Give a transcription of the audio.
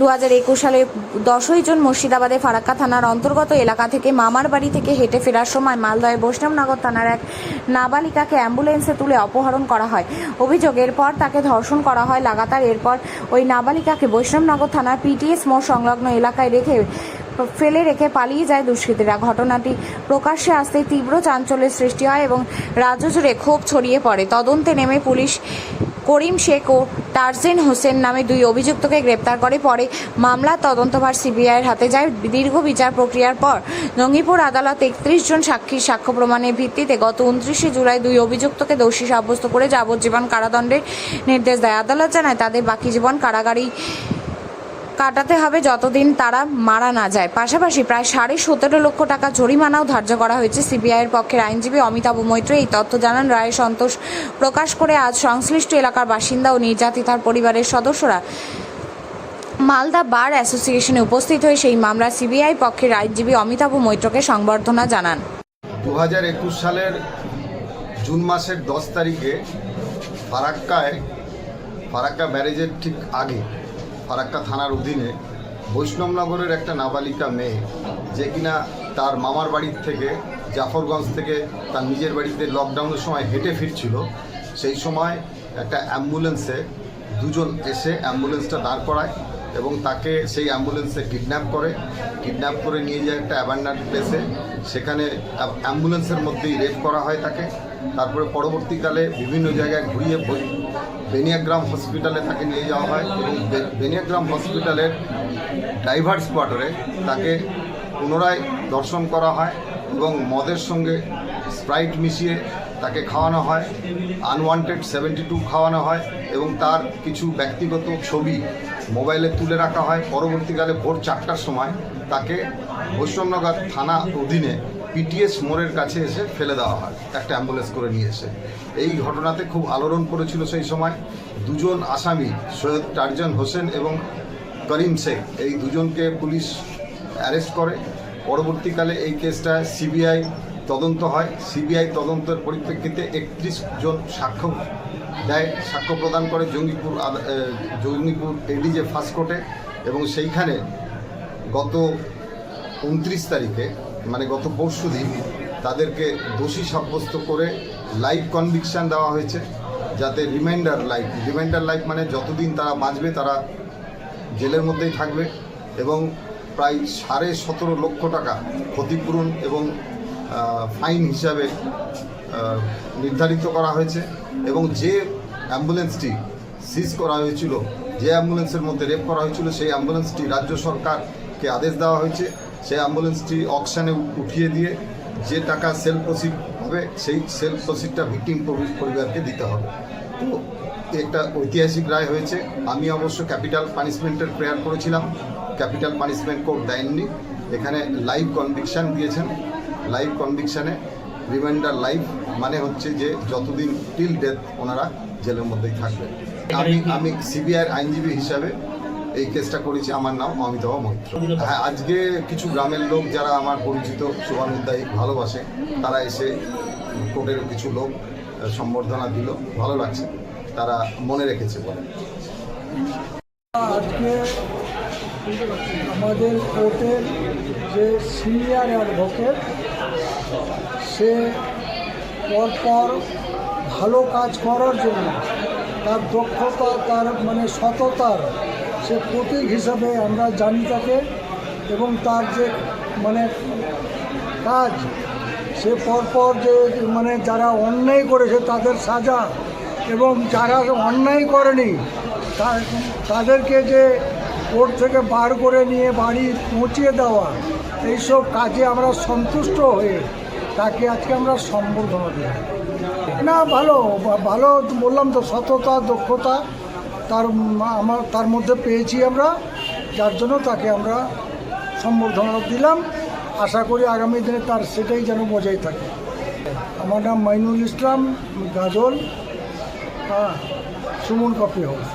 2021 সালে 10ই জুন মুর্শিদাবাদে ফারাক্কা থানার অন্তর্গত এলাকা থেকে মামার বাড়ি থেকে হেঁটে ফেরার সময় মালদহের বৈষ্ণবনগর থানার এক নাবালিকাকে অ্যাম্বুলেন্সে তুলে অপহরণ করা হয়। অভিযোগের পর তাকে ধর্ষণ করা হয় লাগাতার। এরপর ওই নাবালিকাকে বৈষ্ণবনগর থানার পিটিএস মোড় সংলগ্ন এলাকায় ফেলে রেখে পালিয়ে যায় দুষ্কৃতীরা। ঘটনাটি প্রকাশ্যে আসতে তীব্র চাঞ্চল্যের সৃষ্টি হয় এবং রাজ্য জুড়ে ক্ষোভ ছড়িয়ে পড়ে। তদন্তে নেমে পুলিশ করিম শেখ ও তারজিন হোসেন নামে দুই অভিযুক্তকে গ্রেপ্তার করে। পরে মামলার তদন্তভার সিবিআইয়ের হাতে যায়। দীর্ঘ বিচার প্রক্রিয়ার পর জঙ্গিপুর আদালত 31 জন সাক্ষীর সাক্ষ্য প্রমাণের ভিত্তিতে গত 29 জুলাই দুই অভিযুক্তকে দোষী সাব্যস্ত করে যাবজ্জীবন কারাদণ্ডের নির্দেশ দেয়। আদালত জানায় তাদের বাকি জীবন কারাগারেই কাটাতে হবে যতদিন তারা মারা না যায়। পাশাপাশি প্রায় 17.5 লক্ষ টাকা জরিমানাও ধার্য করা হয়েছে। সিবিআইয়ের পক্ষের আইনজীবী অমিতাভ মৈত্র এই তথ্য জানান। রায়ে সন্তোষ প্রকাশ করে আজ সংশ্লিষ্ট এলাকার বাসিন্দা ও নির্যাতিতার পরিবারের সদস্যরা মালদা বার অ্যাসোসিয়েশনে উপস্থিত হয়ে সেই মামলার সিবিআই পক্ষের আইনজীবী অমিতাভ মৈত্রকে সংবর্ধনা জানান। 2021 সালের জুন মাসের 10 তারিখে ফারাক্কা ব্যারেজের ঠিক আগে ফারাক্কা থানার অধীনে বৈষ্ণবনগরের একটা নাবালিকা মেয়ে, যে কিনা তার মামার বাড়ির থেকে জাফরগঞ্জ থেকে তার নিজের বাড়িতে লকডাউনের সময় হেঁটে ফিরছিল। সেই সময় একটা অ্যাম্বুলেন্সে দুজন এসে অ্যাম্বুলেন্সটা দাঁড় করায় এবং তাকে সেই অ্যাম্বুলেন্সে কিডন্যাপ করে নিয়ে যায় একটা অ্যাবান্ডান্ড প্লেসে। সেখানে অ্যাম্বুলেন্সের মধ্যেই রেপ করা হয় তাকে। তারপরে পরবর্তীকালে বিভিন্ন জায়গায় ঘুরিয়ে বেনিয়াগ্রাম হসপিটালে তাকে নিয়ে যাওয়া হয় এবং বেনিয়াগ্রাম হসপিটালের ডাইভার্স কোয়ার্টারে তাকে পুনরায় দর্শন করা হয় এবং মদের সঙ্গে স্প্রাইট মিশিয়ে তাকে খাওয়ানো হয়, আনওয়ান্টেড 72 খাওয়ানো হয় এবং তার কিছু ব্যক্তিগত ছবি মোবাইলে তুলে রাখা হয়। পরবর্তীকালে ভোর 4টার সময় তাকে বৈষ্ণবনগর থানা অধীনে পিটিএস মোড়ের কাছে এসে ফেলে দেওয়া হয় একটা অ্যাম্বুলেন্স করে নিয়ে এসে। এই ঘটনাতে খুব আলোড়ন পড়েছিল সেই সময়। দুজন আসামি সৈয়দ তারজিন হোসেন এবং করিম শেখ, এই দুজনকে পুলিশ অ্যারেস্ট করে। পরবর্তীকালে এই কেসটা সিবিআই তদন্ত হয়। সিবিআই তদন্তের পরিপ্রেক্ষিতে 31 জন সাক্ষ্য প্রদান করে জঙ্গিপুর এডিজে ফার্স্ট কোর্টে এবং সেইখানে গত 29 তারিখে মানে গত পরশুদিন তাদেরকে দোষী সাব্যস্ত করে লাইফ কনভিকশন দেওয়া হয়েছে, যাতে রিমাইন্ডার লাইফ মানে যতদিন তারা বাঁচবে তারা জেলের মধ্যেই থাকবে এবং প্রায় 17.5 লক্ষ টাকা ক্ষতিপূরণ এবং ফাইন হিসাবে নির্ধারিত করা হয়েছে। এবং যে অ্যাম্বুলেন্সটি সিজ করা হয়েছিল, যে অ্যাম্বুলেন্সের মধ্যে রেপ করা হয়েছিল, সেই অ্যাম্বুলেন্সটি রাজ্য সরকারকে আদেশ দেওয়া হয়েছে সেই অ্যাম্বুলেন্সটি অকশনে উঠিয়ে দিয়ে যে টাকা সেল প্রসিড হবে সেই সেল প্রসিডটা ভিকটিম পরিবারকে দিতে হবে। তো একটা ঐতিহাসিক রায় হয়েছে। আমি অবশ্য ক্যাপিটাল পানিশমেন্টের প্রেয়ার করেছিলাম, ক্যাপিটাল পানিশমেন্ট কোর্ট দেয়নি, এখানে লাইফ কনভিকশন দিয়েছেন। লাইফ কনভিকশানে রিমাইন্ডার লাইফ মানে হচ্ছে যে যতদিন টিল ডেথ ওনারা জেলের মধ্যেই থাকবেন। আমি সিবিআইয়ের আইনজীবী হিসাবে এই কেসটা করেছি। আমার নাম অমিতাভ মৈত্র। হ্যাঁ, আজকে কিছু গ্রামের লোক যারা আমার পরিচিত, শুভানুধ্যায়ী, ভালোবাসে, তারা এসে কোর্টের কিছু লোক সম্বর্ধনা দিল। ভালো লাগছে, তারা মনে রেখেছে বলে। আজকে আমাদের কোর্টের যে সিনিয়র অ্যাডভোকেট, সে পরপর ভালো কাজ করার জন্য তার দক্ষতা, তার সততার সে প্রতীক হিসাবে আমরা জানি তাকে। এবং তার যে কাজ, সে পরপর যে যারা অন্যায় করেছে তাদের সাজা এবং যারা অন্যায় করেনি তাদেরকে যে কোর্ট থেকে বার করে নিয়ে বাড়ি পৌঁছিয়ে দেওয়া, এইসব কাজে আমরা সন্তুষ্ট হয়ে তাকে আজকে আমরা সম্বর্ধনা দিই। না, ভালো বললাম তো, সততা, দক্ষতা তার মধ্যে পেয়েছি আমরা, যার জন্য তাকে আমরা সম্বর্ধনা দিলাম। আশা করি আগামী দিনে তার সেটাই যেন বজায় থাকে। আমার নাম মাইনুল ইসলাম, গাজল, সুমন কপি হাউস।